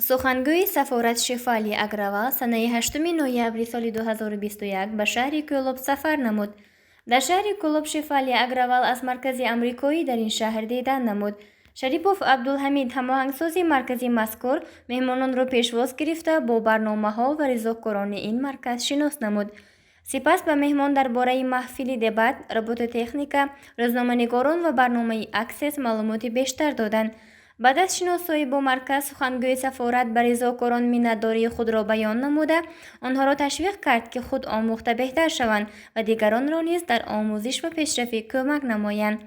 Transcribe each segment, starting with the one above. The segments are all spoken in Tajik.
сухангӯи сафорат Шефали Агравал санаи 8 ноябри соли 2021 ба шаҳри Кӯлоб сафар намуд. дар шаҳри Кӯлоб Шефали Агравал аз маркази амрикоӣ дар ин шаҳр дидан намуд. Шарипов Абдулҳамид, ҳамоҳангсози маркази мазкур, меҳмононро пешвоз гирифта бо барномаҳо ва ризоқорони ин марказ шинос намуд. сипас ба меҳмон дар бораи маҳфили дебат, робототехника, рӯзноманигорон ва барномаи Аксес маълумоти бештар доданд. баъд аз шиносоӣ бо марказ, сухангӯи сафорат ба ризоқорон миннатдории худро баён намуда, онҳоро ташвиқ кард, ки худ омӯхта беҳтар шаванд ва дигаронро низ дар омӯзиш ва пешрафӣ кӯмак намоянд.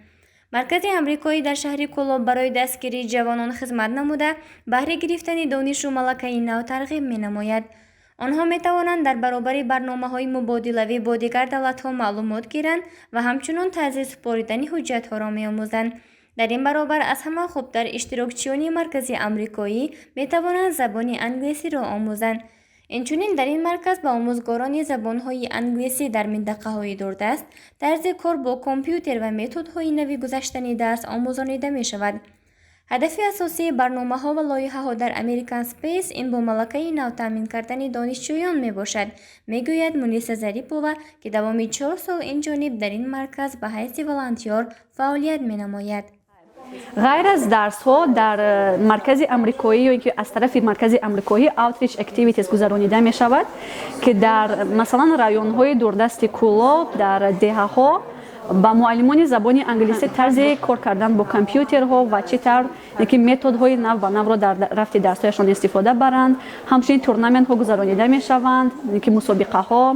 маркази амрикоӣ дар шаҳри Кӯлоб барои дастгирии ҷавонон хизмат намуда, баҳри гирифтани донишу малакаи нав тарғиб менамояд. онҳо метавонанд дар баробари барномаҳои мубодилавӣ бо дигар давлатҳо маълумот гиранд ва ҳамчунон таъзиз супоридани ҳуҷҷатҳоро меомӯзанд. дар ин баробар аз ҳама хубтар иштирокчиёни маркази амрикоӣ метавонанд забони англисиро омӯзанд. инчунин дар ин марказ ба омӯзгорони забонҳои англисӣ дар минтақаҳои дурдаст тарзи кор бо компютер ва методҳои нави гузаштани дарс омӯзонида мешавад. ҳадафи асосии барномаҳо ва лоиҳаҳо дар American Space ин бо малакаи нав таъмин кардани донишҷӯён мебошад, мегӯяд Муниса Зарипова, ки давоми 4 сол инҷониб дар ин марказ ба ҳайси волонтёр фаъолият менамояд. غیر از درس ها در مرکز آمریکایی یا اینکه از طرف مرکز آمریکایی outreach activities گذرانیده می شود که در مثلا رایون های دوردست کولاب در دهه ها با معلمان زبان انگلیسی طرز کار کردن با کامپیوترها و چطور اینکه متد های نو و نو را در رفت درس هایشان استفاده برند. همچنین تورنمنت ها گذرانیده می شوند، اینکه مسابقه ها،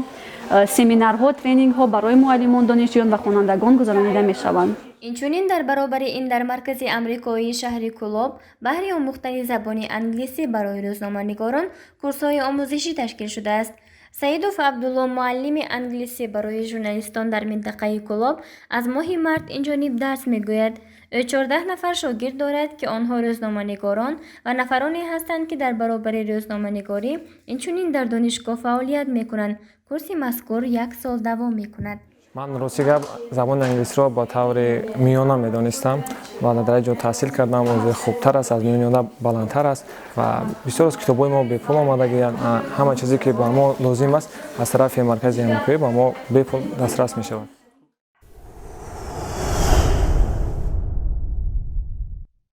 семинарҳо, тренингҳо барои муаллимон, донишҷӯён ва хонандагон гузаронида мешаванд. инчунин дар баробари ин дар маркази амрикоии шаҳри Кӯлоб баҳри омӯхтани забони англисӣ барои рӯзноманигорон курсҳои омӯзишӣ ташкил шудааст. Саидов Абдулло, муаллими англисӣ барои журналистон дар минтақаи Кӯлоб, аз моҳи март инҷониб дарс мегӯяд. ӯ 14 нафар шогирд дорад, ки онҳо рӯзноманигорон ва нафароне ҳастанд, ки дар баробари рӯзноманигорӣ инчунин дар донишгоҳ фаъолият мекунанд. курси мазкур 1 сол давом мекунад. ман рости гап забони англисиро ба таври миёна медонистам ва дар ин ҷо таҳсил кардам. мавзӯи хубтар аст, аз миёна баландтар аст ва бисёр аз китобҳои мо бепул омадагиянд. ҳама чизе ки ба мо лозим аст аз тарафи маркази амрикоӣ ба мо бепул дастрас мешавад.